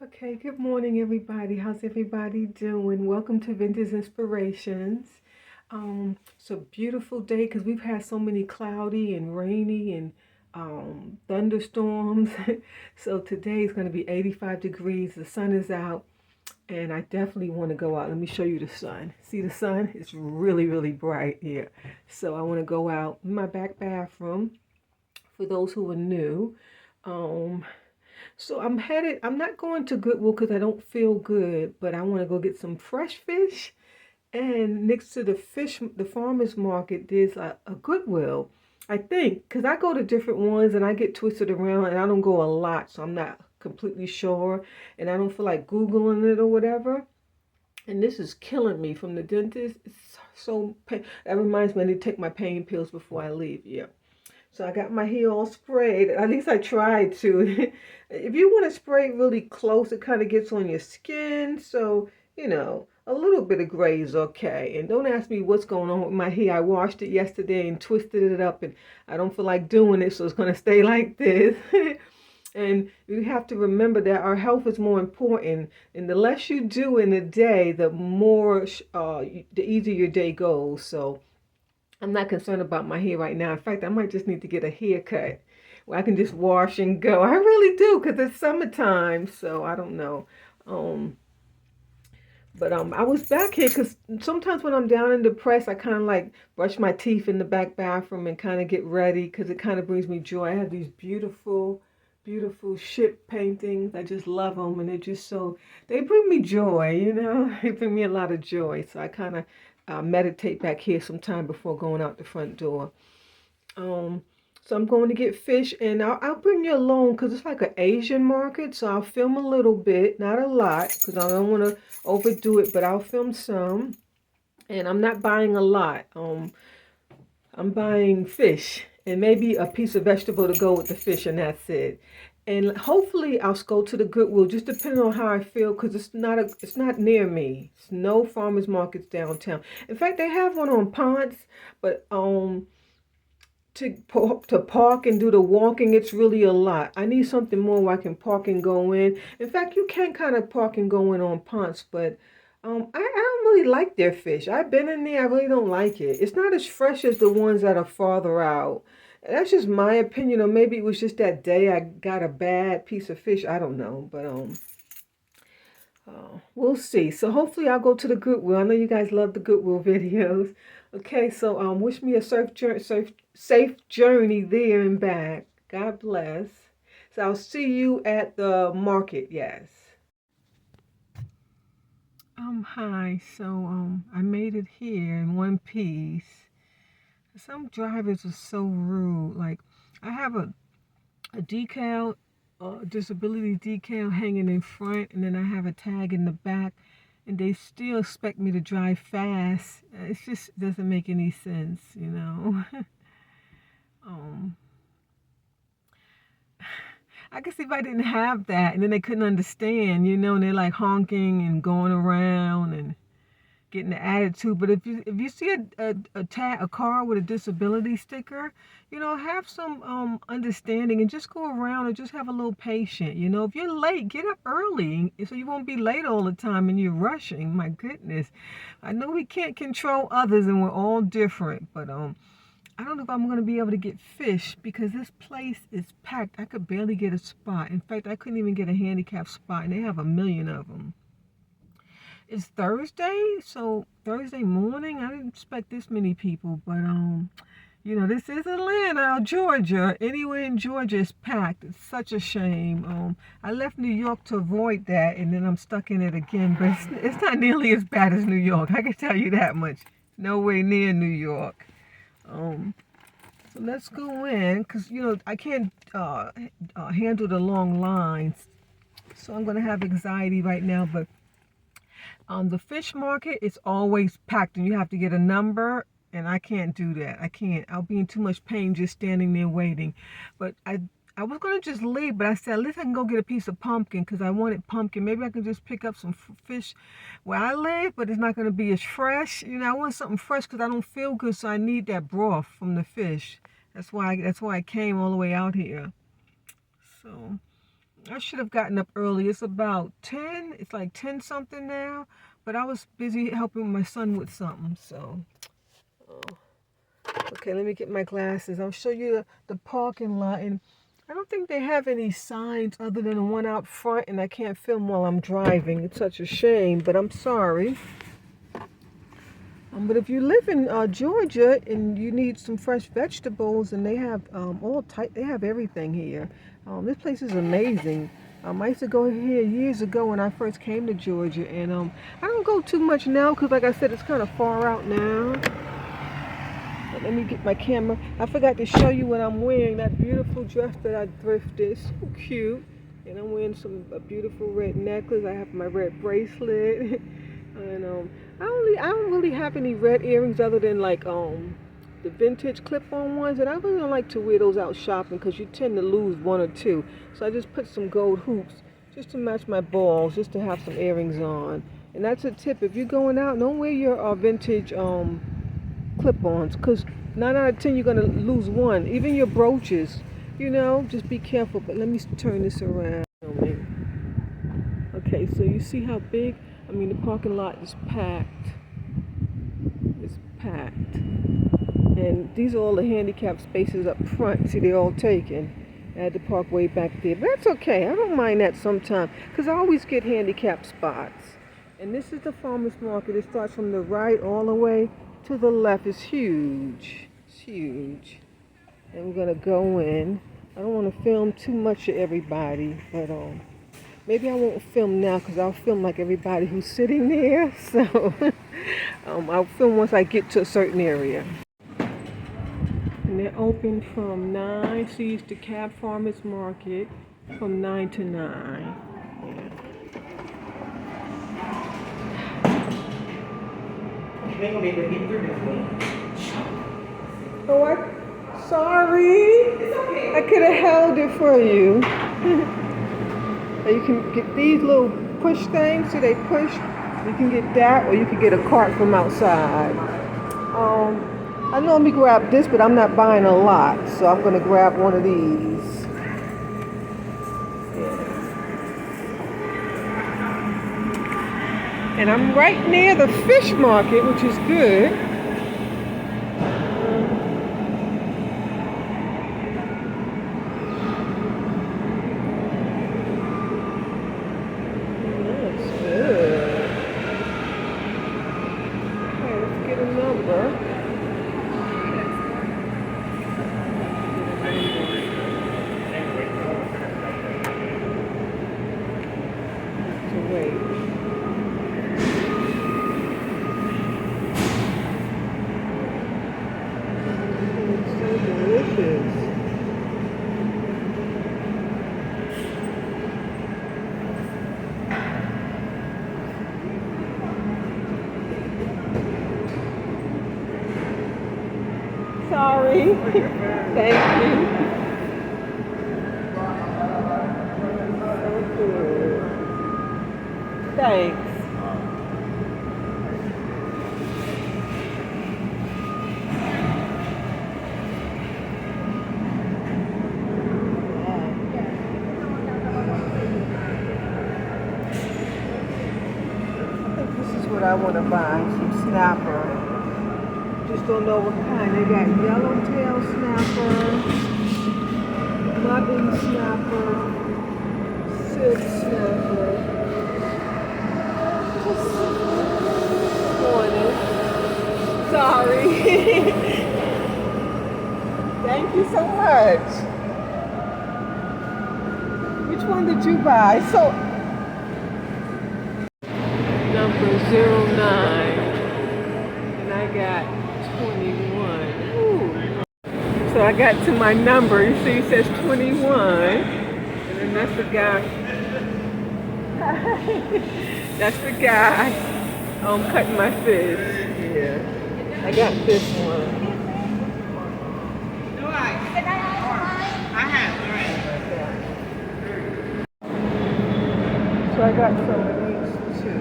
Okay, good morning, everybody. How's everybody doing? Welcome to Vintage Inspirations. It's a beautiful day because we've had so many cloudy and rainy and thunderstorms. So today is going to be 85 degrees. The sun is out, and I definitely want to go out. Let me show you the sun. See the sun? It's really, really bright here. So I want to go out in my back bathroom for those who are new. Um, so I'm not going to Goodwill because I don't feel good, but I want to go get some fresh fish. And next to the farmer's market, there's a Goodwill, I think, because I go to different ones and I get twisted around and I don't go a lot, so I'm not completely sure. And I don't feel like Googling it or whatever. And this is killing me from the dentist. It's so pain. That reminds me I need to take my pain pills before I leave. Yeah. So I got my hair all sprayed. At least I tried to. If you want to spray really close, it kind of gets on your skin. So, a little bit of gray is okay. And don't ask me what's going on with my hair. I washed it yesterday and twisted it up, and I don't feel like doing it, so it's going to stay like this. And you have to remember that our health is more important. And the less you do in a day, the more, the easier your day goes. So, I'm not concerned about my hair right now. In fact, I might just need to get a haircut where I can just wash and go. I really do because it's summertime, so I don't know. Um, but I was back here because sometimes when I'm down and depressed, I kind of like brush my teeth in the back bathroom and kind of get ready because it kind of brings me joy. I have these beautiful, beautiful ship paintings. I just love them, and they're just so, they bring me joy, They bring me a lot of joy. So I kind of meditate back here sometime before going out the front door. Um, so I'm going to get fish, and I'll bring you along because it's like an Asian market. So I'll film a little bit, not a lot, because I don't want to overdo it, but I'll film some. And I'm not buying a lot. I'm buying fish and maybe a piece of vegetable to go with the fish, and that's it. And hopefully I'll go to the Goodwill, just depending on how I feel, because it's not near me. It's no farmers markets downtown. In fact, they have one on Ponce, but to park and do the walking, it's really a lot. I need something more where I can park and go in. In fact, you can kind of park and go in on Ponce, but I don't really like their fish. I've been in there, I really don't like it. It's not as fresh as the ones that are farther out. That's just my opinion, or maybe it was just that day I got a bad piece of fish. I don't know, but we'll see. So hopefully I'll go to the Goodwill. I know you guys love the Goodwill videos. Okay, so wish me a safe journey there and back. God bless. So I'll see you at the market. Yes. Hi. So I made it here in one piece. Some drivers are so rude. Like I have a decal, disability decal hanging in front, and then I have a tag in the back, and they still expect me to drive fast. It just doesn't make any sense. um, I guess if I didn't have that, and then they couldn't understand, and they're like honking and going around and getting the attitude. But if you see a car with a disability sticker, have some understanding and just go around and just have a little patience. If you're late, get up early so you won't be late all the time and you're rushing. My goodness, I know we can't control others and we're all different, but I don't know if I'm going to be able to get fish because this place is packed. I could barely get a spot. In fact, I couldn't even get a handicap spot, and they have a million of them. It's Thursday, so Thursday morning. I didn't expect this many people, but this is Atlanta, Georgia. Anywhere in Georgia is packed. It's such a shame. I left New York to avoid that, and then I'm stuck in it again. But it's not nearly as bad as New York. I can tell you that much. Nowhere near New York. So let's go in, because I can't handle the long lines, so I'm gonna have anxiety right now. But the fish market, it's always packed and you have to get a number, and I can't do that. I can't. I'll be in too much pain just standing there waiting. But I was going to just leave, but I said, at least I can go get a piece of pumpkin because I wanted pumpkin. Maybe I can just pick up some fish where I live, but it's not going to be as fresh. I want something fresh because I don't feel good, so I need that broth from the fish. That's why I came all the way out here. So I should have gotten up early. It's about 10. It's like 10 something now. But I was busy helping my son with something. So, okay, let me get my glasses. I'll show you the parking lot. And I don't think they have any signs other than the one out front. And I can't film while I'm driving. It's such a shame, but I'm sorry. But if you live in Georgia and you need some fresh vegetables, and they have they have everything here. This place is amazing. I used to go here years ago when I first came to Georgia, and I don't go too much now because, like I said, it's kind of far out now. But let me get my camera. I forgot to show you what I'm wearing. That beautiful dress that I thrifted, so cute. And I'm wearing a beautiful red necklace. I have my red bracelet. And I don't really have any red earrings other than like the vintage clip-on ones, and I really don't like to wear those out shopping because you tend to lose one or two. So I just put some gold hoops just to match my balls, just to have some earrings on. And that's a tip: if you're going out, don't wear your vintage clip-ons, because 9 out of 10 you're gonna lose one. Even your brooches, just be careful. But let me turn this around. Okay, so you see how big? The parking lot is packed. It's packed. And these are all the handicapped spaces up front. See, they're all taken. I had to park way back there. But that's okay. I don't mind that sometimes, because I always get handicapped spots. And this is the farmer's market. It starts from the right all the way to the left. It's huge. It's huge. And we're going to go in. I don't want to film too much of everybody, but maybe I won't film now because I'll film like everybody who's sitting there. So I'll film once I get to a certain area. And they're open from 9. See, it's the Cab Farmers Market from 9 to 9. Yeah. Oh, sorry. It's okay. I could have held it for you. You can get these little push things. See, they push. You can get that, or you can get a cart from outside. I normally grab this, but I'm not buying a lot, so I'm going to grab one of these. Yeah. And I'm right near the fish market, which is good. Sorry. Thank you. So good. Thanks. I think this is what I want to buy, some snapper. Just don't know what kind. They got yellowtail snapper, mutton snapper, silk snapper. Just morning. Sorry. Thank you so much. Which one did you buy? So number 09. And I got 21. Ooh. So I got to my number. You see, it says 21. And then that's the guy. That's the guy cutting my fish. Yeah. I got this one. So I got some of these too.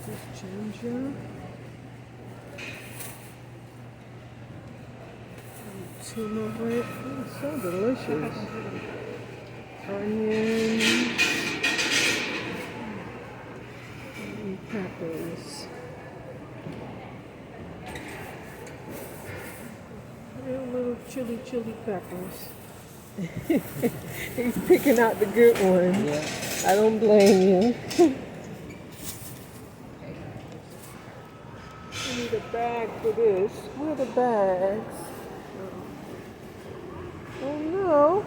This ginger, turmeric, it's so delicious. Onion, and peppers. And little chili peppers. He's picking out the good ones. Yeah. I don't blame you. I need a bag for this. Where are the bags? Oh no.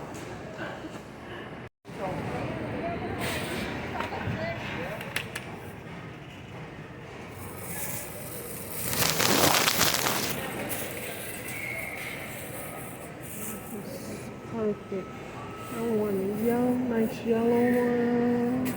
Perfect. I want a yellow, nice yellow one.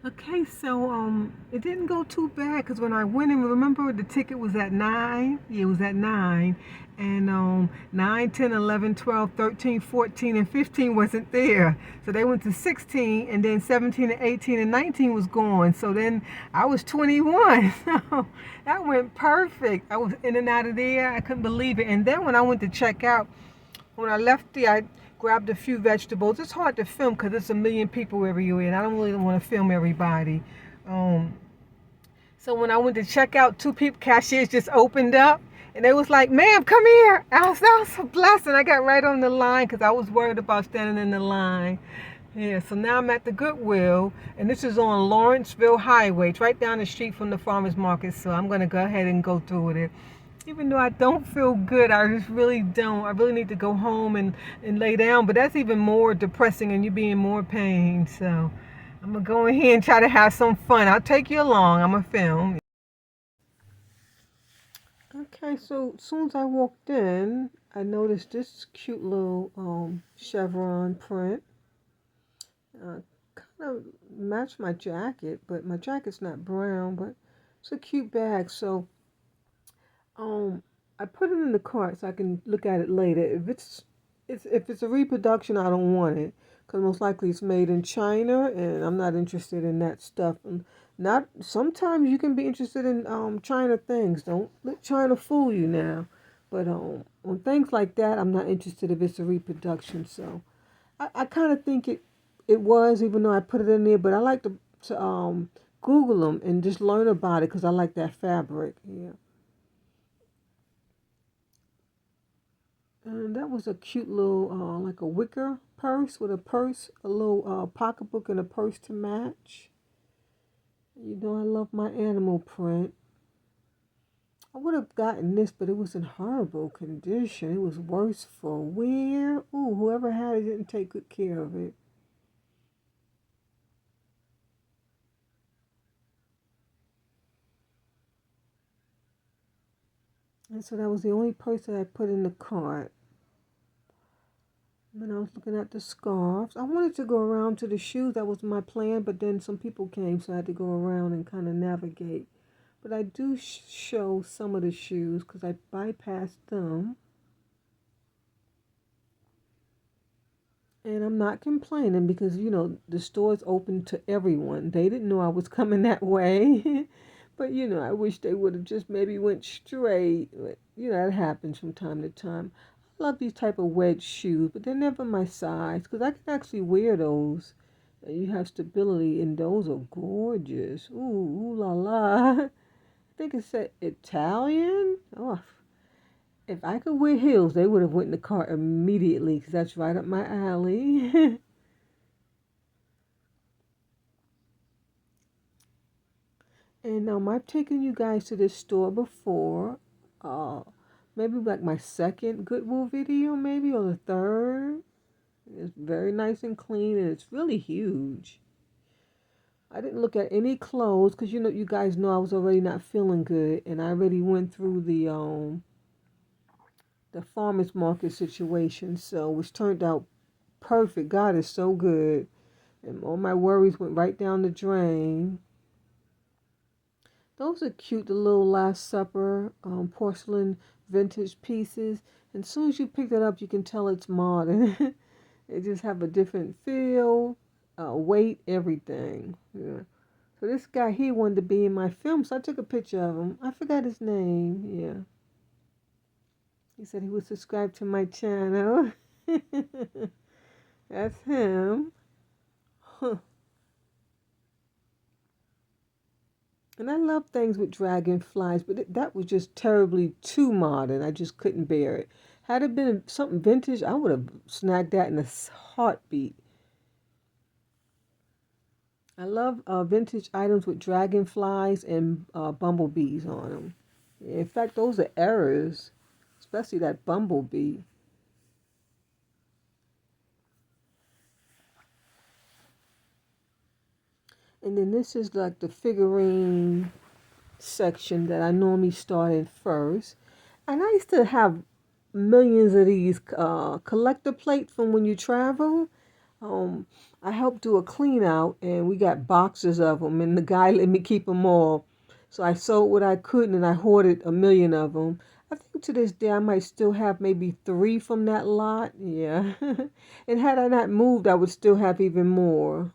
Okay, so it didn't go too bad because when I went in, remember the ticket was at 9? Yeah, it was at 9. And 9, 10, 11, 12, 13, 14, and 15 wasn't there. So they went to 16, and then 17 and 18 and 19 was gone. So then I was 21. So that went perfect. I was in and out of there. I couldn't believe it. And then when I went to check out, when I left there, I grabbed a few vegetables. It's hard to film because there's a million people everywhere, and I don't really want to film everybody. Um, so when I went to check out, two people, cashiers just opened up, and they was like, "Ma'am, come here." That was a blessing. I got right on the line because I was worried about standing in the line. Yeah, so now I'm at the Goodwill, and this is on Lawrenceville Highway. It's right down the street from the farmer's market, so I'm going to go ahead and go through with it. Even though I don't feel good, I just really don't. I really need to go home and lay down, but that's even more depressing and you be in more pain. So I'm going to go in here and try to have some fun. I'll take you along. I'm going to film. Okay, so as soon as I walked in, I noticed this cute little chevron print. Kind of matched my jacket, but my jacket's not brown, but it's a cute bag. So Um, I put it in the cart so I can look at it later. If it's a reproduction, I don't want it because most likely it's made in China, and I'm not interested in that stuff. And not sometimes you can be interested in China things. Don't let China fool you now. But on things like that, I'm not interested if it's a reproduction. So I kind of think it was, even though I put it in there. But I like to Google them and just learn about it because I like that fabric. Yeah. And that was a cute little, like a wicker purse with a little pocketbook and a purse to match. You know, I love my animal print. I would have gotten this, but it was in horrible condition. It was worse for wear. Ooh, whoever had it didn't take good care of it. And so that was the only purse that I put in the cart. Then I was looking at the scarves. I wanted to go around to the shoes. That was my plan, but then some people came, so I had to go around and kind of navigate. But I do show some of the shoes because I bypassed them. And I'm not complaining because, you know, the store's open to everyone. They didn't know I was coming that way. But, you know, I wish they would have just maybe went straight. But, you know, that happens from time to time. I love these type of wedge shoes, but they're never my size because I can actually wear those. And you have stability, and those are gorgeous. Ooh, ooh la la. I think it's Italian. Oh, if I could wear heels, they would have went in the car immediately because that's right up my alley. And I've taken you guys to this store before. Uh, maybe like my second Goodwill video, maybe, or the third. It's very nice and clean, and it's really huge. I didn't look at any clothes because you guys know I was already not feeling good, and I already went through the the farmer's market situation, so which turned out perfect. God is so good. And all my worries went right down the drain. Those are cute, the little Last Supper porcelain vintage pieces. And as soon as you pick that up, you can tell it's modern. They just have a different feel, weight, everything. Yeah. So this guy, he wanted to be in my film, so I took a picture of him. I forgot his name. Yeah. He said he would subscribe to my channel. That's him. Huh. And I love things with dragonflies, but that was just terribly too modern. I just couldn't bear it. Had it been something vintage, I would have snagged that in a heartbeat. I love vintage items with dragonflies and bumblebees on them. In fact, those are errors, especially that bumblebee. And then this is like the figurine section that I normally start in first. And I used to have millions of these collector plates from when you travel. Um, I helped do a clean out and we got boxes of them and the guy let me keep them all. So I sold what I could and I hoarded a million of them. I think to this day I might still have maybe 3 from that lot. Yeah. And had I not moved, I would still have even more.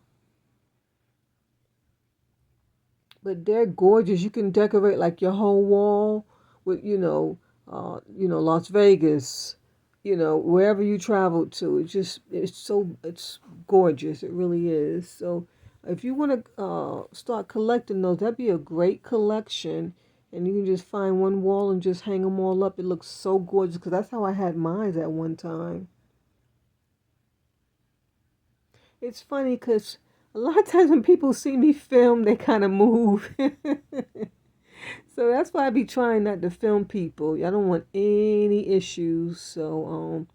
But they're gorgeous. You can decorate like your whole wall with, Las Vegas, wherever you travel to. It's gorgeous. It really is. So if you want to start collecting those, that'd be a great collection. And you can just find one wall and just hang them all up. It looks so gorgeous because that's how I had mine at one time. It's funny because a lot of times when people see me film, they kind of move. So that's why I be trying not to film people. I don't want any issues. So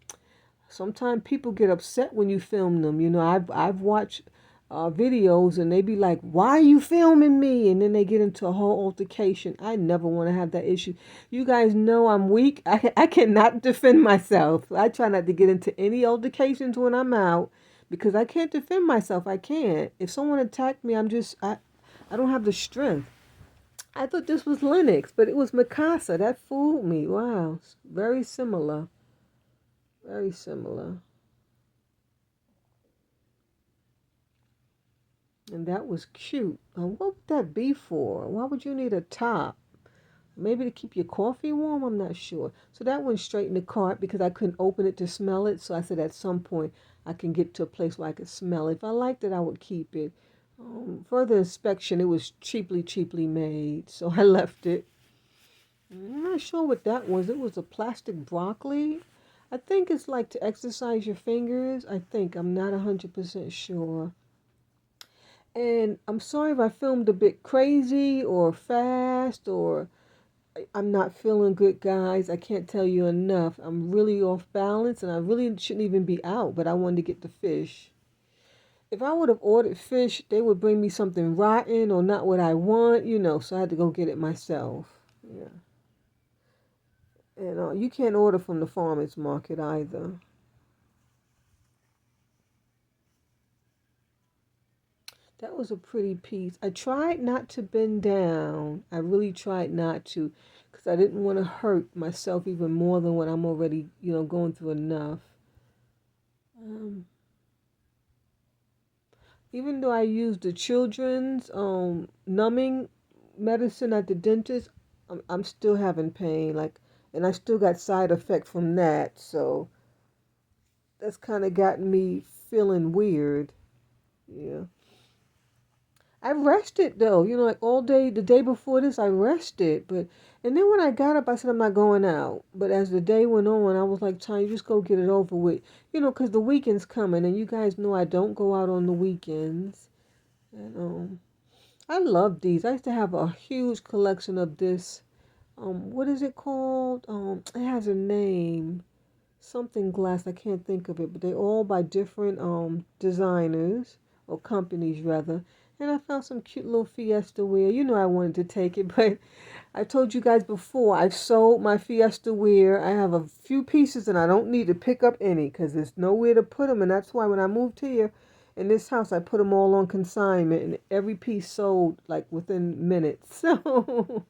sometimes people get upset when you film them. I've watched videos and they be like, "Why are you filming me?" And then they get into a whole altercation. I never want to have that issue. You guys know I'm weak. I cannot defend myself. I try not to get into any altercations when I'm out because I can't defend myself. I can't. If someone attacked me, I don't have the strength. I thought this was Linux, but it was Mikasa. That fooled me. Wow. Very similar. Very similar. And that was cute. What would that be for? Why would you need a top? Maybe to keep your coffee warm? I'm not sure. So that went straight in the cart because I couldn't open it to smell it. So I said at some point I can get to a place where I could smell it. If I liked it, I would keep it. Further inspection, it was cheaply made. So I left it. I'm not sure what that was. It was a plastic broccoli. I think it's like to exercise your fingers. I think. I'm not 100% sure. And I'm sorry if I filmed a bit crazy or fast or I'm not feeling good, guys. I can't tell you enough. I'm really off balance and I really shouldn't even be out, but I wanted to get the fish. If I would have ordered fish, they would bring me something rotten or not what I want, so I had to go get it myself. Yeah. And you can't order from the farmer's market either. That was a pretty piece. I tried not to bend down. I really tried not to because I didn't want to hurt myself even more than what I'm already, going through enough. Um, Even though I used the children's numbing medicine at the dentist, I'm still having pain. And I still got side effect from that. So that's kind of gotten me feeling weird. Yeah. I rested though, like all day, the day before this, I rested. And then when I got up, I said, I'm not going out. But as the day went on, I was like, Tanya, just go get it over with. Because the weekend's coming. And you guys know I don't go out on the weekends. And I love these. I used to have a huge collection of this. What is it called? It has a name. Something glass. I can't think of it. But they're all by different designers or companies rather. And I found some cute little Fiesta wear. You know I wanted to take it, but I told you guys before, I've sold my Fiesta wear. I have a few pieces and I don't need to pick up any because there's nowhere to put them. And that's why when I moved here in this house, I put them all on consignment and every piece sold like within minutes. So,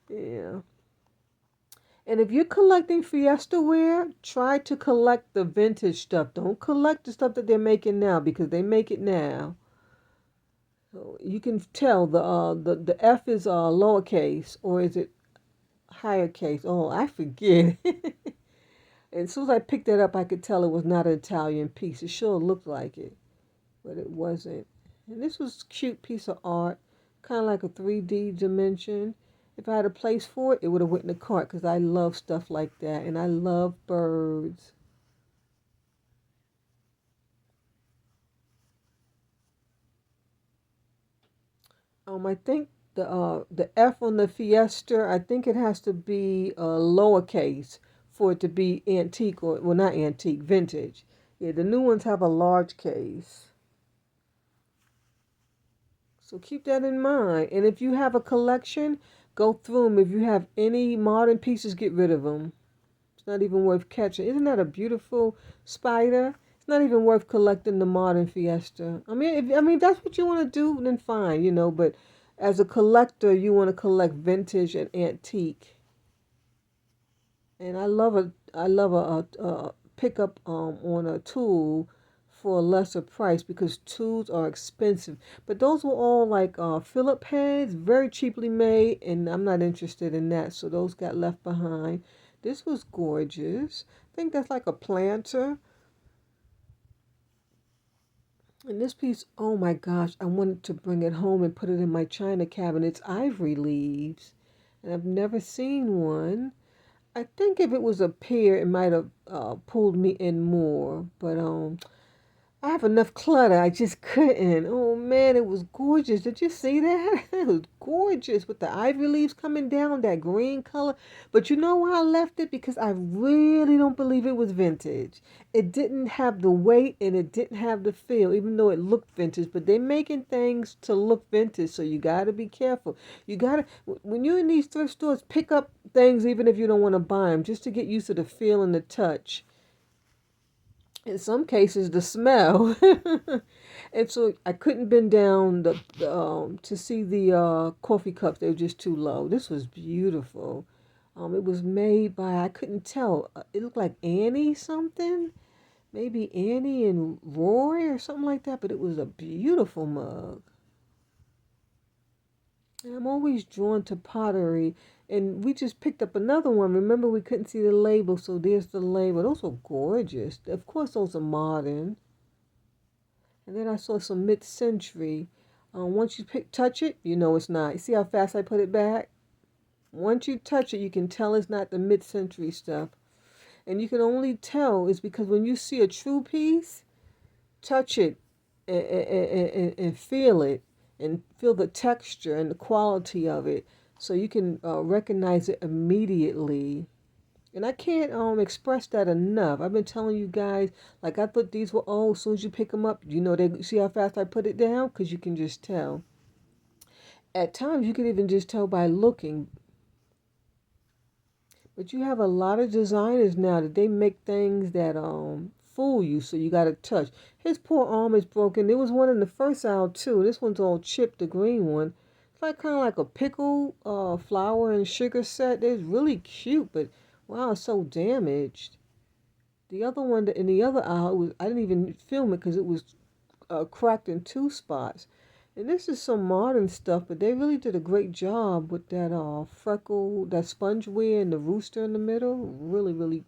yeah. And if you're collecting Fiesta wear, try to collect the vintage stuff. Don't collect the stuff that they're making now because they make it now. So you can tell the F is lowercase or is it higher case? Oh, I forget. And as soon as I picked that up, I could tell it was not an Italian piece. It sure looked like it, but it wasn't. And this was a cute piece of art, kind of like a 3D dimension. If I had a place for it, it would have went in the cart because I love stuff like that, and I love birds. I think the F on the Fiesta, I think it has to be lowercase for it to be antique or well, not antique, vintage. Yeah, the new ones have a large case. So keep that in mind. And if you have a collection, go through them. If you have any modern pieces, get rid of them. It's not even worth catching. Isn't that a beautiful spider? It's not even worth collecting the modern Fiesta. I mean, that's what you want to do, then fine, But as a collector, you want to collect vintage and antique. And I love a pickup on a tool for a lesser price because tools are expensive. But those were all like Phillip heads, very cheaply made, and I'm not interested in that. So those got left behind. This was gorgeous. I think that's like a planter. And this piece, oh my gosh, I wanted to bring it home and put it in my china cabinet. It's ivory leaves, and I've never seen one. I think if it was a pair, it might have pulled me in more. But I have enough clutter. I just couldn't. Oh man, it was gorgeous. Did you see that? It was gorgeous with the ivy leaves coming down, that green color. But you know why I left it? Because I really don't believe it was vintage. It didn't have the weight and it didn't have the feel, even though it looked vintage. But they're making things to look vintage, so you got to be careful. You got to, when you're in these thrift stores, pick up things even if you don't want to buy them, just to get used to the feel and the touch, in some cases the smell. And so I couldn't bend down to see the coffee cups. They were just too low. This was beautiful. It was made by, I couldn't tell, it looked like Annie something, maybe Annie and Roy or something like that, but it was a beautiful mug. And I'm always drawn to pottery. And we just picked up another one. Remember, we couldn't see the label, so there's the label. Those are gorgeous. Of course, those are modern. And then I saw some mid-century. Once you touch it, you know it's not. You see how fast I put it back? Once you touch it, you can tell it's not the mid-century stuff. And you can only tell is because when you see a true piece, touch it and feel it and feel the texture and the quality of it so you can recognize it immediately. And I can't express that enough. I've been telling you guys, like I thought these were old. As soon as you pick them up, they see how fast I put it down because you can just tell. At times, you can even just tell by looking. But you have a lot of designers now that they make things that fool you, so you gotta touch. His poor arm is broken. There was one in the first aisle too. This one's all chipped, the green one. It's like kind of like a pickle flour and sugar set. It's really cute, but wow, it's so damaged. The other one in the other aisle was, I didn't even film it because it was cracked in two spots. And this is some modern stuff, but they really did a great job with that freckle, that sponge wear and the rooster in the middle. Really, really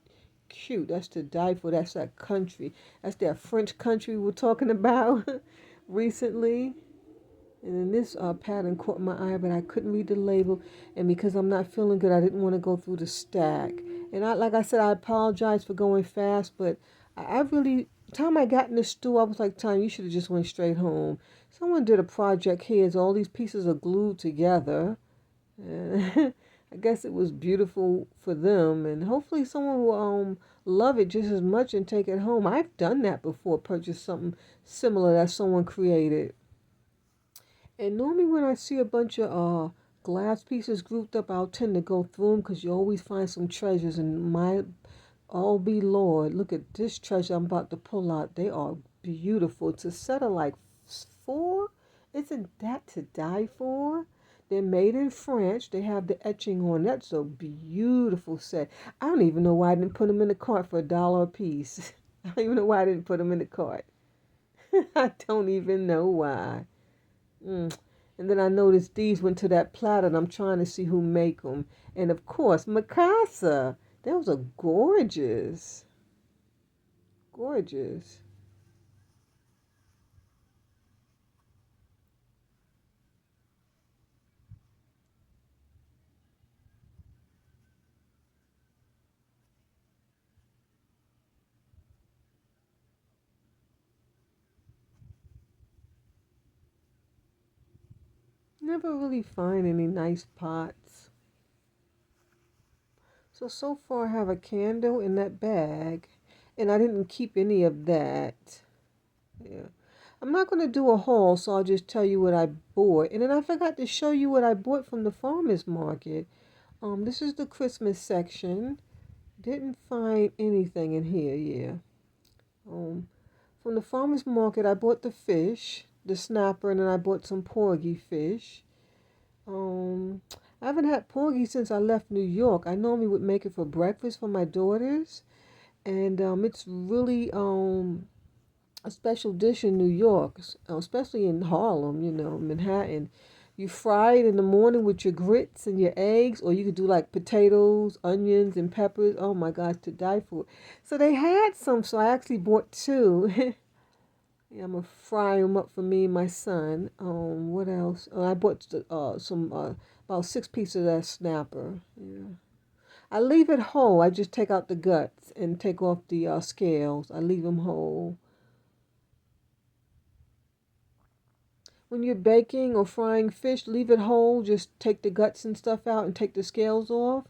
cute. That's to die for. That's that country. That's that French country we were talking about recently. And then this pattern caught my eye, but I couldn't read the label. And because I'm not feeling good, I didn't want to go through the stack. And like I said, I apologize for going fast, but I really, the time I got in the store, I was like, Tom, you should have just went straight home. Someone did a project here, as all these pieces are glued together. And I guess it was beautiful for them, and hopefully someone will love it just as much and take it home. I've done that before, purchased something similar that someone created. And normally when I see a bunch of glass pieces grouped up, I'll tend to go through them because you always find some treasures. And my, oh be Lord, look at this treasure I'm about to pull out. They are beautiful. It's a set of like four. Isn't that to die for? They're made in France. They have the etching on. That's a beautiful set. I don't even know why I didn't put them in the cart for $1 a piece. I don't even know why I didn't put them in the cart. I don't even know why. Mm. And then I noticed these went to that platter, and I'm trying to see who make them. And of course, Mikasa. Those are gorgeous. Gorgeous. Never really find any nice pots. So far I have a candle in that bag, and I didn't keep any of that. Yeah. I'm not going to do a haul, so I'll just tell you what I bought. And then I forgot to show you what I bought from the farmer's market. This is the Christmas section. Didn't find anything in here, yeah. Um, from the farmer's market, I bought the fish, the snapper, and then I bought some porgy fish. Um, I haven't had porgy since I left New York. I normally would make it for breakfast for my daughters, and it's really a special dish in New York, especially in Harlem, Manhattan. You fry it in the morning with your grits and your eggs, or you could do like potatoes, onions, and peppers. Oh my gosh, to die for. So they had some, so I actually bought two. Yeah, I'm gonna fry them up for me and my son. What else? I bought some about 6 pieces of that snapper. Yeah, I leave it whole. I just take out the guts and take off the scales. I leave them whole. When you're baking or frying fish, leave it whole. Just take the guts and stuff out and take the scales off.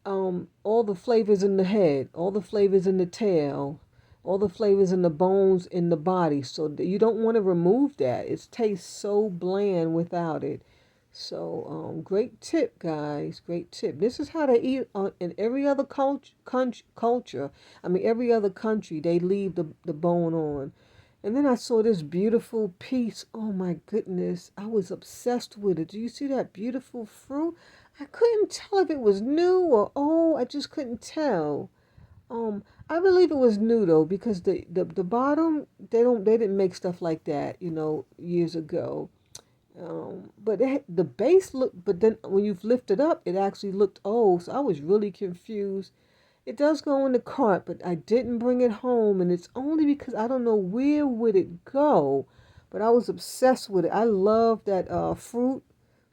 All the flavors in the head, all the flavors in the tail, all the flavors in the bones in the body. So you don't want to remove that. It tastes so bland without it. So great tip, guys. Great tip. This is how they eat in every other culture. I mean, every other country, they leave the bone on. And then I saw this beautiful piece. Oh my goodness. I was obsessed with it. Do you see that beautiful fruit? I couldn't tell if it was new or old. I just couldn't tell. I believe it was new though, because the bottom they didn't make stuff like that, years ago. But the base looked, but then when you've lifted up, it actually looked old. So I was really confused. It does go in the cart, but I didn't bring it home, and it's only because I don't know where would it go. But I was obsessed with it. I love that fruit,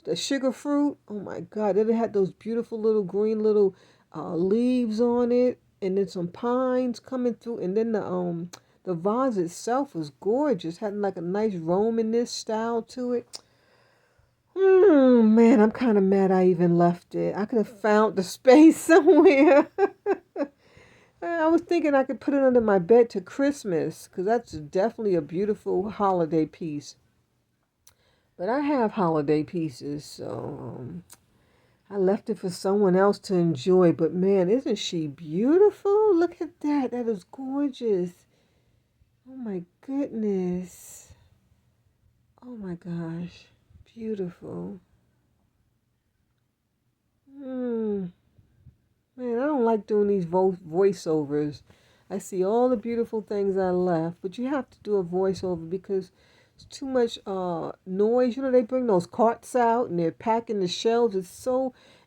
the sugar fruit. Oh my God! It had those beautiful little green little leaves on it, and then some pines coming through, and then the vase itself was gorgeous. Had like a nice Romanesque style to it. Man, I'm kind of mad I even left it. I could have found the space somewhere. I was thinking I could put it under my bed to Christmas because that's definitely a beautiful holiday piece. But I have holiday pieces, so I left it for someone else to enjoy. But man, isn't she beautiful? Look at that. That is gorgeous. Oh my goodness. Oh my gosh. Beautiful. Hmm. Man, I don't like doing these voiceovers. I see all the beautiful things I left, but you have to do a voiceover because it's too much noise. They bring those carts out and they're packing the shelves.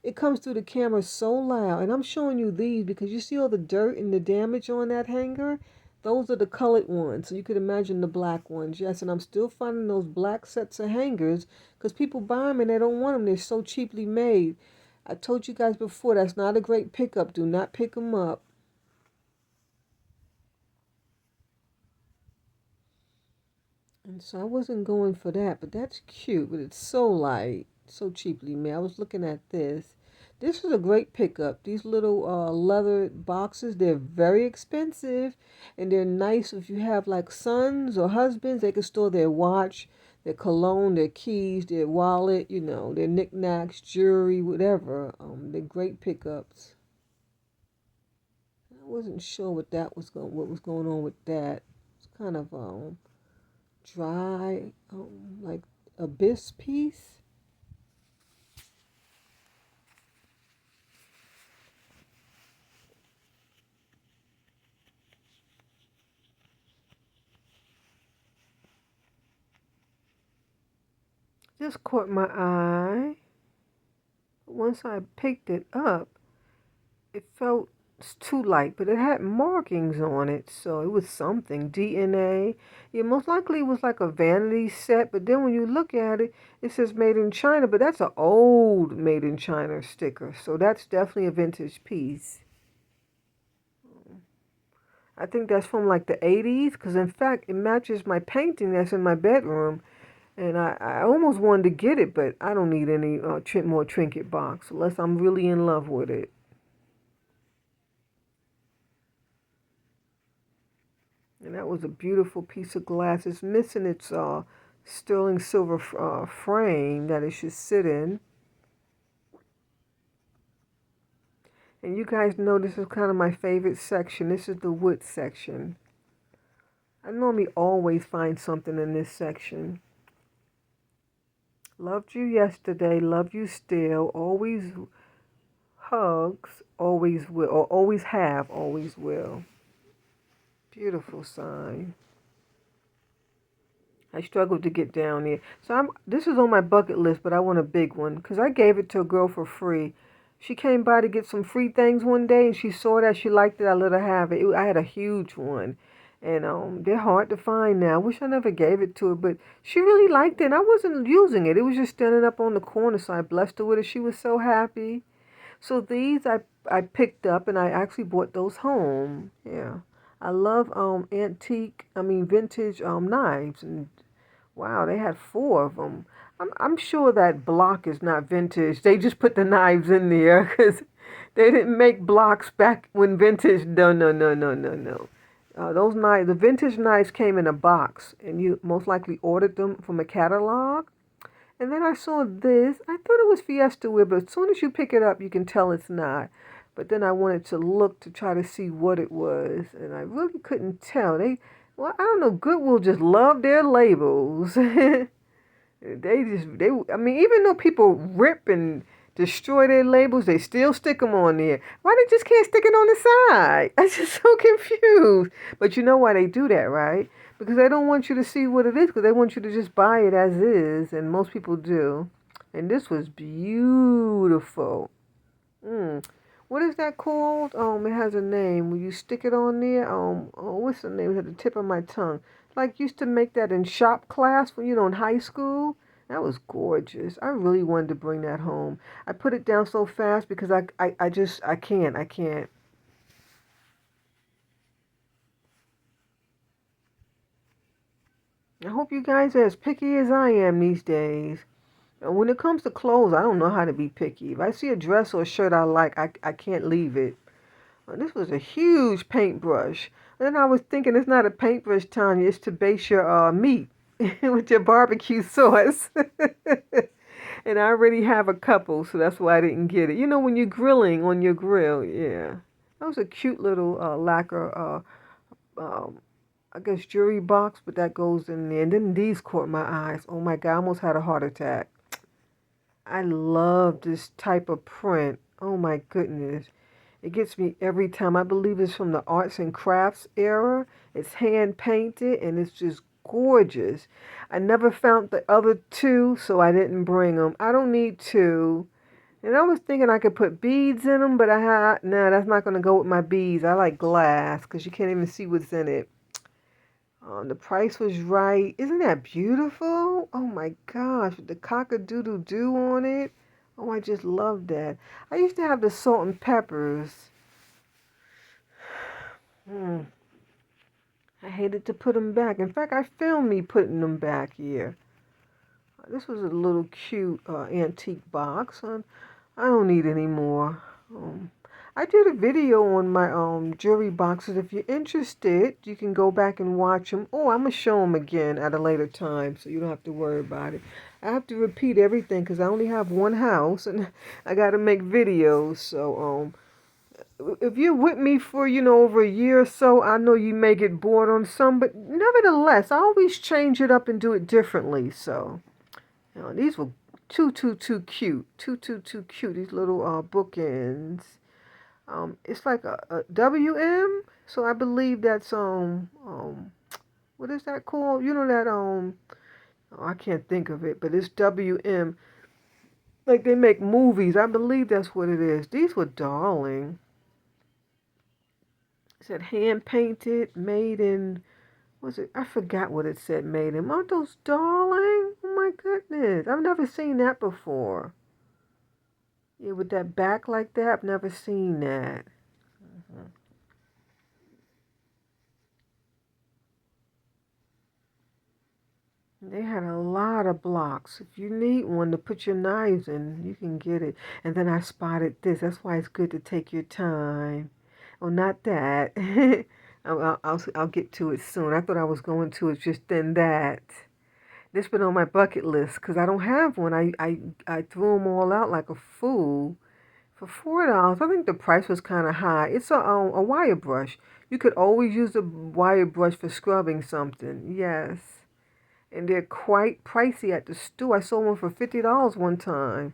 It comes through the camera so loud. And I'm showing you these because you see all the dirt and the damage on that hanger? Those are the colored ones. So you could imagine the black ones. Yes, and I'm still finding those black sets of hangers because people buy them and they don't want them. They're so cheaply made. I told you guys before, that's not a great pickup. Do not pick them up. And so I wasn't going for that, but that's cute. But it's so light, so cheaply made. I was looking at this. This is a great pickup. These little leather boxes, they're very expensive. And they're nice if you have like sons or husbands. They can store their watch, their cologne, their keys, their wallet, you know, their knickknacks, jewelry, whatever. They're great pickups. I wasn't sure what was going on with that. It's kind of dry, like abyss piece. Just caught my eye. Once I picked it up, it felt too light, but it had markings on it, so it was something. DNA. Yeah, most likely it was like a vanity set, but then when you look at it, it says made in China, but that's an old made in China sticker, so that's definitely a vintage piece. I think that's from like the 80s, because in fact, it matches my painting that's in my bedroom. And I almost wanted to get it, but I don't need any more trinket box unless I'm really in love with it. And that was a beautiful piece of glass. It's missing its sterling silver frame that it should sit in. And you guys know this is kind of my favorite section. This is the wood section. I normally always find something in this section. Loved you yesterday, love you still, always hugs, always will, or always have, always will. Beautiful sign. I struggled to get down there. So this is on my bucket list, but I want a big one because I gave it to a girl for free. She came by to get some free things one day and she saw that she liked it. I let her have it. I had a huge one. And they're hard to find now. I wish I never gave it to her, but she really liked it and I wasn't using it. It was just standing up on the corner, so I blessed her with it. She was so happy. So these I picked up and I actually brought those home. Yeah. I love vintage knives, and wow, they had four of them. I'm sure that block is not vintage. They just put the knives in there because they didn't make blocks back when vintage. No, no, no, no, no, no. Those knives, the vintage knives came in a box, and you most likely ordered them from a catalog. And then I saw this. I thought it was Fiesta Wear, but as soon as you pick it up, you can tell it's not. But then I wanted to look to try to see what it was, and I really couldn't tell. Well, I don't know. Goodwill just love their labels. I mean, even though people rip and destroy their labels, they still stick them on there. Why they just can't stick it on the side? I'm just so confused. But you know why they do that, right? Because they don't want you to see what it is, because they want you to just buy it as is, and most people do. And this was beautiful. What is that called? It has a name. Will you stick it on there? What's the name? It's at the tip of my tongue. Like used to make that in shop class when in high school. That was gorgeous. I really wanted to bring that home. I put it down so fast because I can't. I hope you guys are as picky as I am these days. And when it comes to clothes, I don't know how to be picky. If I see a dress or a shirt I like, I can't leave it. This was a huge paintbrush. And then I was thinking it's not a paintbrush, Tanya. It's to base your meat with your barbecue sauce. And I already have a couple, so that's why I didn't get it. When you're grilling on your grill, yeah. That was a cute little lacquer, I guess, jewelry box, but that goes in there. And then these caught my eyes. Oh my God, I almost had a heart attack. I love this type of print. Oh my goodness. It gets me every time. I believe it's from the arts and crafts era. It's hand painted and it's just gorgeous. I never found the other two, so I didn't bring them. I don't need two. And I was thinking I could put beads in them, but no, that's not going to go with my beads. I like glass because you can't even see what's in it. The price was right. Isn't that beautiful? Oh my gosh, with the cock-a-doodle-doo on it. Oh, I just love that. I used to have the salt and peppers. I hated to put them back. In fact, I filmed me putting them back here. This was a little cute antique box. I don't need any more. I did a video on my jewelry boxes. If you're interested, you can go back and watch them. Oh, I'm gonna show them again at a later time, so you don't have to worry about it. I have to repeat everything because I only have one house and I got to make videos. So if you're with me for over a year or so, I know you may get bored on some, but nevertheless, I always change it up and do it differently. So these were too cute, too cute. These little bookends. It's like a WM, so I believe that's what is that called? You know that oh, I can't think of it, but it's WM. Like they make movies. I believe that's what it is. These were darling. It said hand painted, made in, was it? I forgot what it said made in. Aren't those darling? Oh my goodness. I've never seen that before. Yeah, with that back like that, I've never seen that. Mhm. They had a lot of blocks. If you need one to put your knives in, you can get it. And then I spotted this. That's why it's good to take your time. Oh, not that. I'll get to it soon. I thought I was going to it just then that. This been on my bucket list because I don't have one. I threw them all out like a fool for $4. I think the price was kind of high. It's a wire brush. You could always use a wire brush for scrubbing something. Yes. And they're quite pricey at the store. I sold one for $50 one time.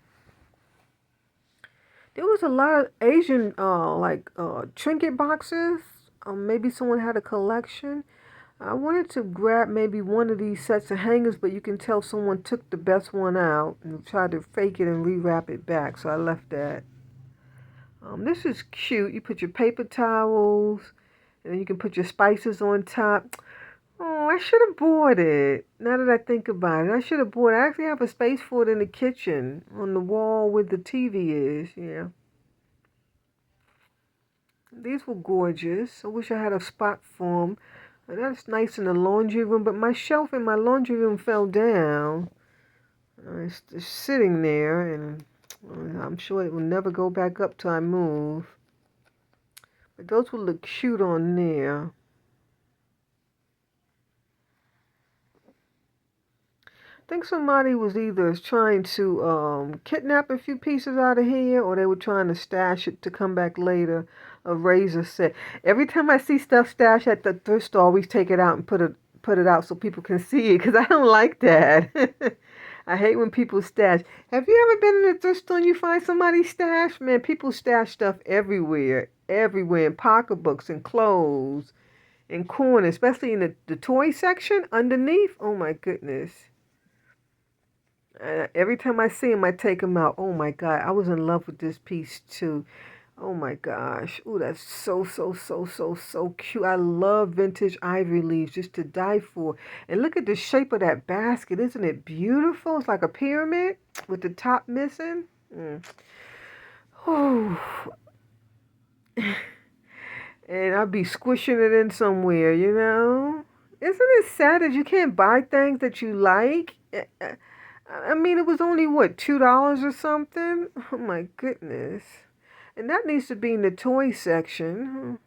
There was a lot of Asian trinket boxes. Maybe someone had a collection. I wanted to grab maybe one of these sets of hangers, but you can tell someone took the best one out and tried to fake it and rewrap it back, so I left that. This is cute. You put your paper towels, and then you can put your spices on top. Oh, I should have bought it. Now that I think about it, I should have bought it. I actually have a space for it in the kitchen on the wall where the TV is. Yeah. These were gorgeous. I wish I had a spot for them. That's nice in the laundry room, but my shelf in my laundry room fell down. It's just sitting there, and I'm sure it will never go back up till I move. But those would look cute on there. I think somebody was either trying to kidnap a few pieces out of here, or they were trying to stash it to come back later. A razor set. Every time I see stuff stashed at the thrift store, I always take it out and put it out so people can see it because I don't like that. I hate when people stash. Have you ever been in a thrift store and you find somebody stash? Man, people stash stuff everywhere, everywhere in pocketbooks and clothes and corners, especially in the toy section underneath. Oh my goodness. Every time I see him, I take him out. Oh my God, I was in love with this piece too. Oh my gosh. Oh, that's so cute. I love vintage ivory leaves just to die for. And look at the shape of that basket. Isn't it beautiful? It's like a pyramid with the top missing. Mm. Oh. And I'll be squishing it in somewhere, you know? Isn't it sad that you can't buy things that you like? I mean, it was only, what, $2 or something? Oh my goodness. And that needs to be in the toy section.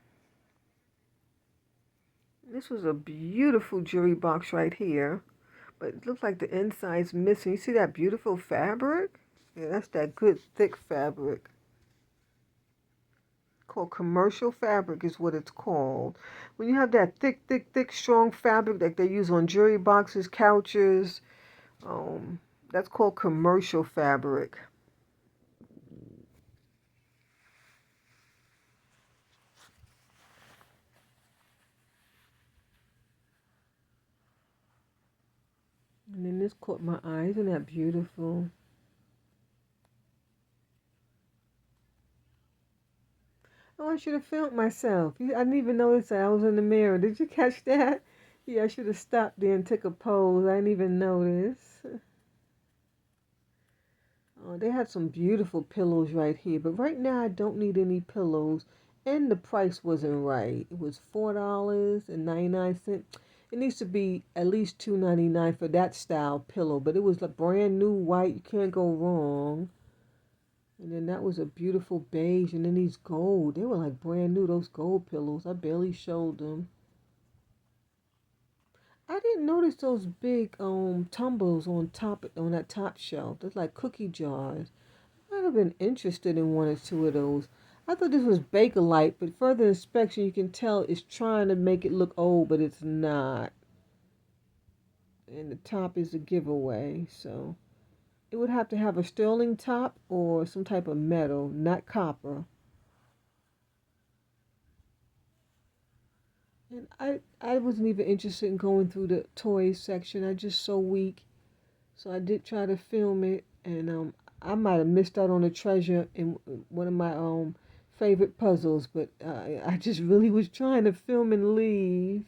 This was a beautiful jewelry box right here. But it looks like the inside's missing. You see that beautiful fabric? Yeah, that's that good thick fabric. Called commercial fabric is what it's called. When you have that thick, strong fabric that they use on jewelry boxes, couches, that's called commercial fabric. And then this caught my eye. Isn't that beautiful? Oh, I should have filmed myself. I didn't even notice that I was in the mirror. Did you catch that? Yeah, I should have stopped there and took a pose. I didn't even notice. Oh, they had some beautiful pillows right here. But right now, I don't need any pillows. And the price wasn't right. It was $4.99. It needs to be at least $2.99 for that style pillow. But it was a brand new white. You can't go wrong. And then that was a beautiful beige. And then these gold, they were like brand new, those gold pillows. I barely showed them. I didn't notice those big tumbles on top on that top shelf. They're like cookie jars. I'd have been interested in one or two of those. I thought this was Bakelite, but further inspection you can tell it's trying to make it look old, but it's not. And the top is a giveaway, so it would have to have a sterling top or some type of metal, not copper. And I wasn't even interested in going through the toys section. I just so weak. So I did try to film it, and I might have missed out on a treasure in one of my favorite puzzles, but I just really was trying to film and leave.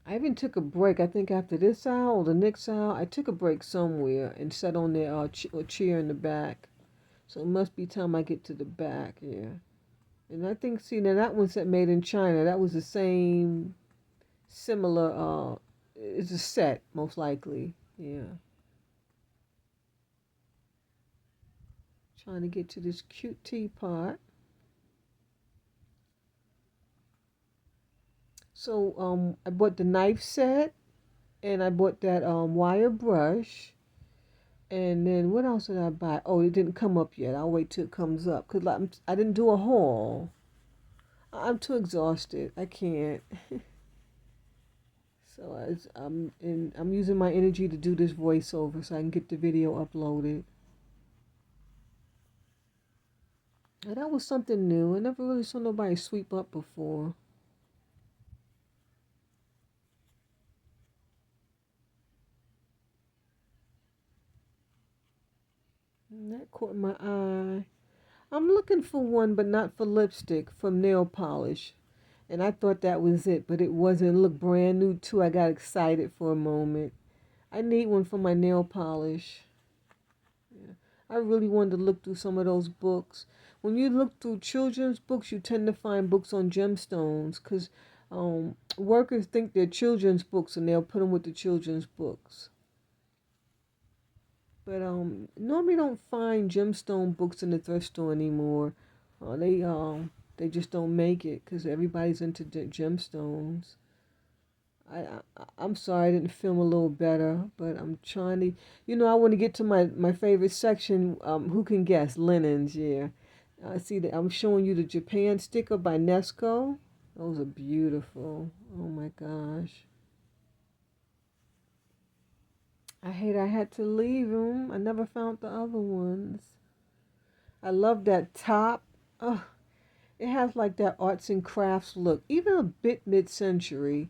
I even took a break. I think after this aisle or the next aisle, I took a break somewhere and sat on the chair in the back. So it must be time I get to the back, yeah. And I think, see, now that one said made in China. That was the same, similar, it's a set, most likely, yeah. Trying to get to this cute teapot. So I bought the knife set, and I bought that wire brush, and then what else did I buy? Oh, it didn't come up yet. I'll wait till it comes up because I didn't do a haul. I'm too exhausted. I can't. So I'm using my energy to do this voiceover so I can get the video uploaded. And that was something new. I never really saw nobody sweep up before. And that caught my eye. I'm looking for one, but not for lipstick, for nail polish. And I thought that was it, but it wasn't. It looked brand new too. I got excited for a moment. I need one for my nail polish. Yeah. I really wanted to look through some of those books. When you look through children's books, you tend to find books on gemstones because workers think they're children's books and they'll put them with the children's books. But normally don't find gemstone books in the thrift store anymore. They just don't make it because everybody's into gemstones. I'm sorry I didn't film a little better, but I'm trying to. I want to get to my favorite section. Who can guess? Linens, yeah. I see that I'm showing you the Japan sticker by Nesco. Those are beautiful. Oh my gosh. I hate I had to leave them. I never found the other ones. I love that top. Oh, it has like that arts and crafts look, even a bit mid-century.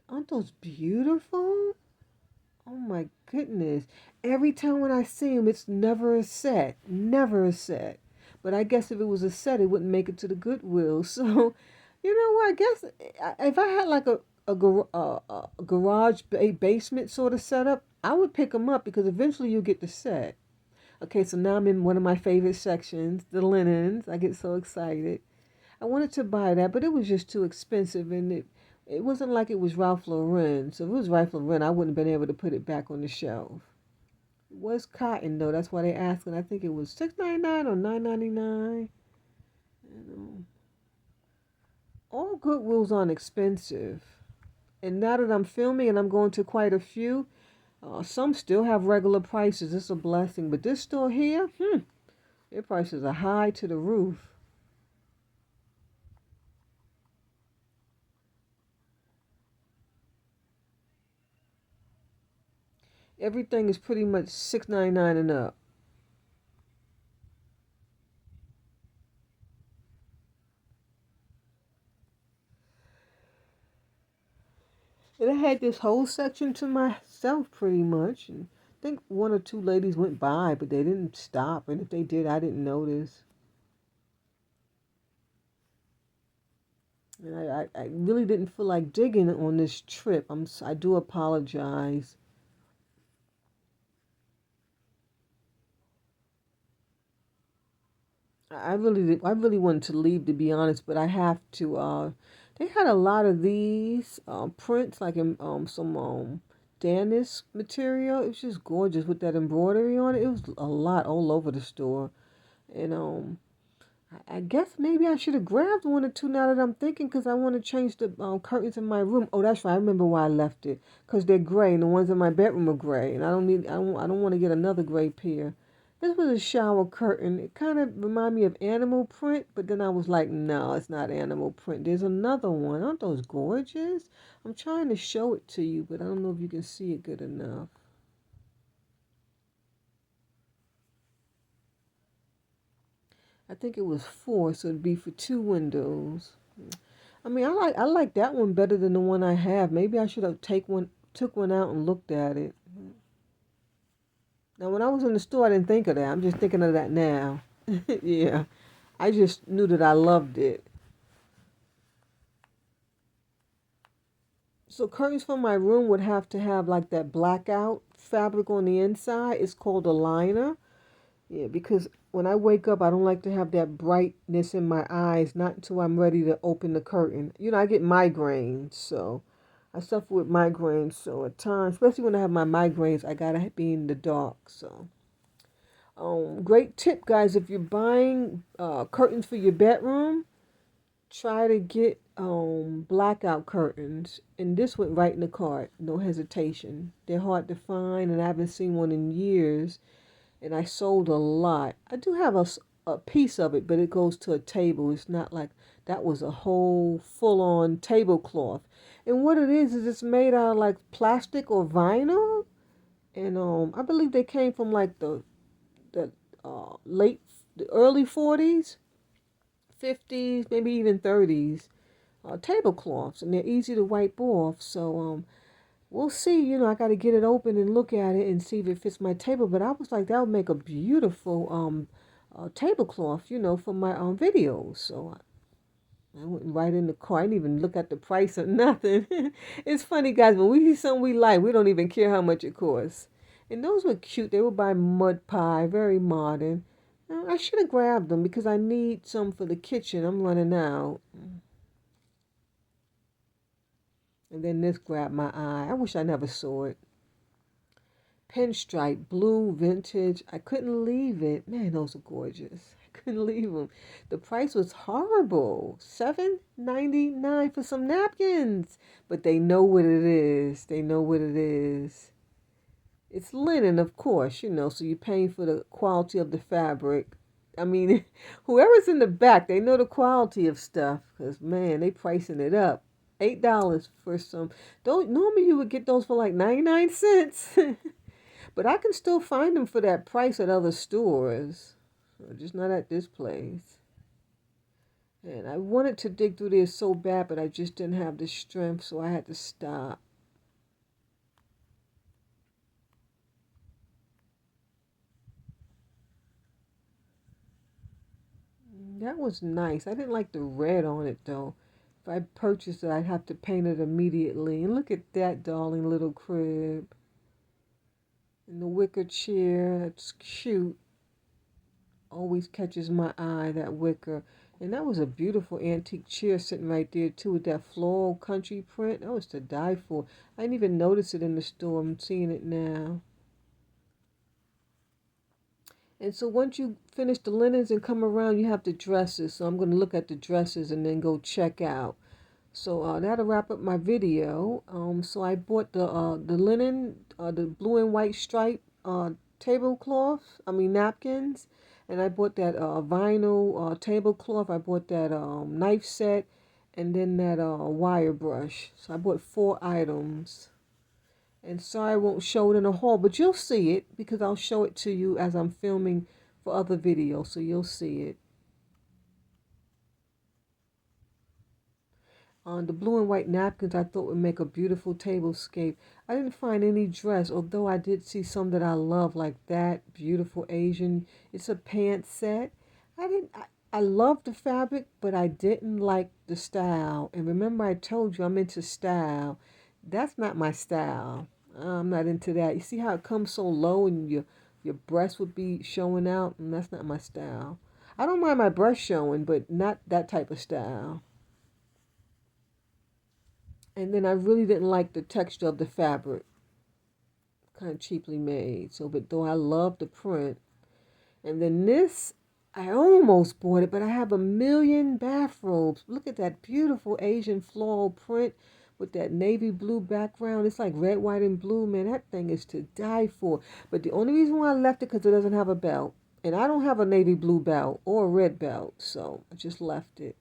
Aren't those beautiful? Oh my goodness. Every time when I see them, it's never a set. Never a set. But I guess if it was a set, it wouldn't make it to the Goodwill. So, you know what? I guess if I had like a garage basement sort of setup, I would pick them up because eventually you'll get the set. Okay, so now I'm in one of my favorite sections, the linens. I get so excited. I wanted to buy that, but it was just too expensive, and it wasn't like it was Ralph Lauren. So if it was Ralph Lauren, I wouldn't have been able to put it back on the shelf. It was cotton though. That's why they asked, and I think it was $6.99 or $9.99. You know, all Goodwills aren't expensive. And now that I'm filming and I'm going to quite a few, some still have regular prices. It's a blessing. But this store here, their prices are high to the roof. Everything is pretty much $6.99 and up. And I had this whole section to myself pretty much. And I think one or two ladies went by, but they didn't stop. And if they did, I didn't notice. And I really didn't feel like digging on this trip. I do apologize. I really wanted to leave to be honest, but I have to. They had a lot of these prints, like in some damask material. It was just gorgeous with that embroidery on it. It was a lot all over the store. And I guess maybe I should have grabbed one or two now that I'm thinking, because I want to change the curtains in my room. Oh, that's right. I remember why I left it, because they're gray, and the ones in my bedroom are gray, and I don't want to get another gray pair. This was a shower curtain. It kind of reminded me of animal print, but then I was like, no, it's not animal print. There's another one. Aren't those gorgeous? I'm trying to show it to you, but I don't know if you can see it good enough. I think it was four, so it'd be for two windows. I mean, I like that one better than the one I have. Maybe I should have took one out and looked at it. Now, when I was in the store, I didn't think of that. I'm just thinking of that now. Yeah, I just knew that I loved it. So curtains for my room would have to have like that blackout fabric on the inside. It's called a liner. Yeah, because when I wake up, I don't like to have that brightness in my eyes, not until I'm ready to open the curtain. I get migraines, so I suffer with migraines. So at times, especially when I have my migraines, I gotta be in the dark. So, great tip, guys. If you're buying curtains for your bedroom, try to get blackout curtains. And this went right in the cart, no hesitation. They're hard to find, and I haven't seen one in years. And I sold a lot. I do have a piece of it, but it goes to a table. It's not like that was a whole full-on tablecloth. And what it is it's made out of like plastic or vinyl. And I believe they came from like the late, the early 40s, 50s, maybe even 30s. Tablecloths, and they're easy to wipe off. So we'll see. I got to get it open and look at it and see if it fits my table. But I was like, that would make a beautiful tablecloth, for my videos. So I went right in the car. I didn't even look at the price or nothing. It's funny, guys. When we see something we like, we don't even care how much it costs. And those were cute. They were by Mud Pie, very modern. I should have grabbed them because I need some for the kitchen. I'm running out. And then this grabbed my eye. I wish I never saw it. Pinstripe, blue, vintage. I couldn't leave it. Man, those are gorgeous. I couldn't leave them. The price was horrible. $7.99 for some napkins. But they know what it is. They know what it is. It's linen, of course, so you're paying for the quality of the fabric. I mean, whoever's in the back, they know the quality of stuff. Because, man, they pricing it up. $8 for some. Don't normally you would get those for like 99 cents. But I can still find them for that price at other stores. Just not at this place. And I wanted to dig through this so bad, but I just didn't have the strength, so I had to stop. That was nice. I didn't like the red on it, though. If I purchased it, I'd have to paint it immediately. And look at that darling little crib. And the wicker chair. That's cute. Always catches my eye, that wicker. And that was a beautiful antique chair sitting right there, too, with that floral country print. That was to die for. I didn't even notice it in the store. I'm seeing it now. And so once you finish the linens and come around, you have the dresses. So I'm going to look at the dresses and then go check out. So that'll wrap up my video. So I bought the linen, the blue and white stripe tablecloth. I mean napkins, and I bought that vinyl tablecloth. I bought that knife set, and then that wire brush. So I bought 4 items. And sorry I won't show it in a haul, but you'll see it because I'll show it to you as I'm filming for other videos, so you'll see it. On the blue and white napkins, I thought would make a beautiful tablescape. I didn't find any dress, although I did see some that I love, like that beautiful Asian. It's a pant set. I love the fabric, but I didn't like the style. And remember, I told you I'm into style. That's not my style. I'm not into that. You see how it comes so low and your breast would be showing out? And that's not my style. I don't mind my breast showing, but not that type of style. And then I really didn't like the texture of the fabric. kind of cheaply made. So, but though I love the print. And then this, I almost bought it, but I have a million bathrobes. Look at that beautiful Asian floral print with that navy blue background. It's like red, white, and blue. Man, that thing is to die for. But the only reason why I left it because it doesn't have a belt. And I don't have a navy blue belt or a red belt. So I just left it.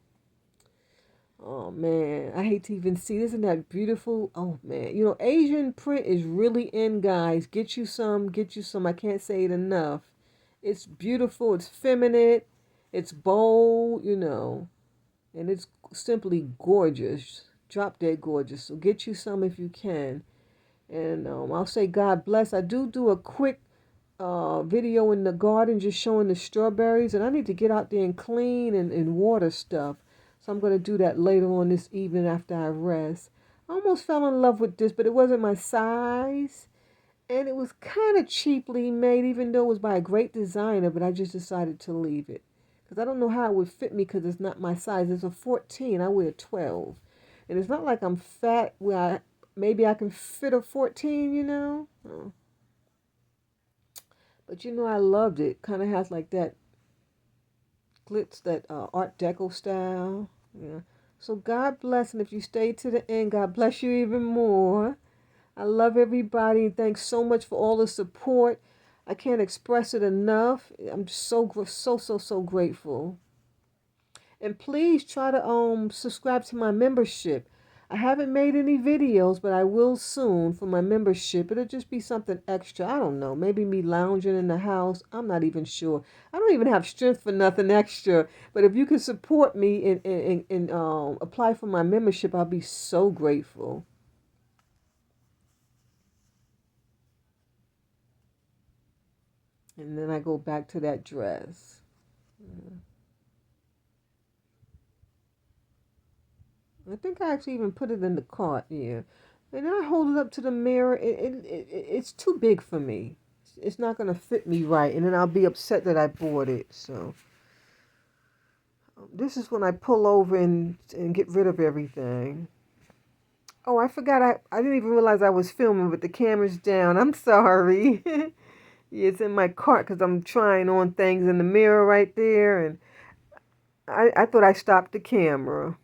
Oh man, I hate to even see. Isn't that beautiful? Oh man, you know, Asian print is really in, guys. Get you some, get you some. I can't say it enough. It's beautiful, it's feminine, it's bold, you know, and it's simply gorgeous. Drop dead gorgeous. So get you some if you can. And I'll say God bless. I do a quick video in the garden just showing the strawberries, and I need to get out there and clean and water stuff. So I'm going to do that later on this evening after I rest. I almost fell in love with this, but it wasn't my size. And it was kind of cheaply made, even though it was by a great designer, but I just decided to leave it. Because I don't know how it would fit me because it's not my size. It's a 14. I wear 12. And it's not like I'm fat where maybe I can fit a 14, you know. Oh. But you know, I loved it. Kind of has like that glitz, that Art Deco style. Yeah. So God bless. And if you stay to the end, God bless you even more. I love everybody. Thanks so much for all the support. I can't express it enough. I'm so grateful. And please try to subscribe to my membership. I haven't made any videos, but I will soon for my membership. It'll just be something extra. I don't know. Maybe me lounging in the house. I'm not even sure. I don't even have strength for nothing extra. But if you can support me and apply for my membership, I'll be so grateful. And then I go back to that dress. I think I actually even put it in the cart here. And then I hold it up to the mirror. It's too big for me. It's not going to fit me right. And then I'll be upset that I bought it. So this is when I pull over and get rid of everything. Oh, I forgot. I didn't even realize I was filming with the camera's down. I'm sorry. Yeah, it's in my cart because I'm trying on things in the mirror right there. And I thought I stopped the camera.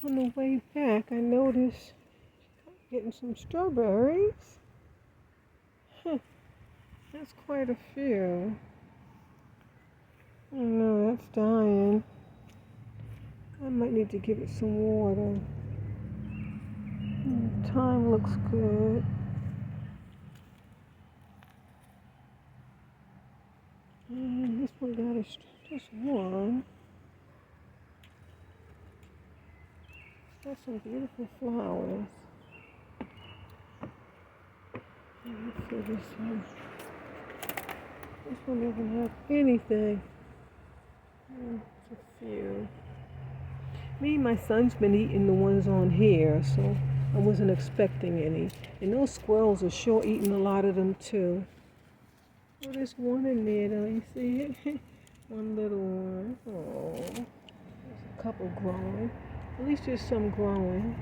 On the way back, I noticed getting some strawberries. Huh, that's quite a few. Oh no, that's dying. I might need to give it some water. Time looks good. And this one got just one. Got some beautiful flowers. Let's see this one. This one doesn't have anything. Just a few. Me and my son's been eating the ones on here, so I wasn't expecting any. And those squirrels are sure eating a lot of them too. Oh, there's one in there though, you see it? One little one. Oh, there's a couple growing. At least there's some growing.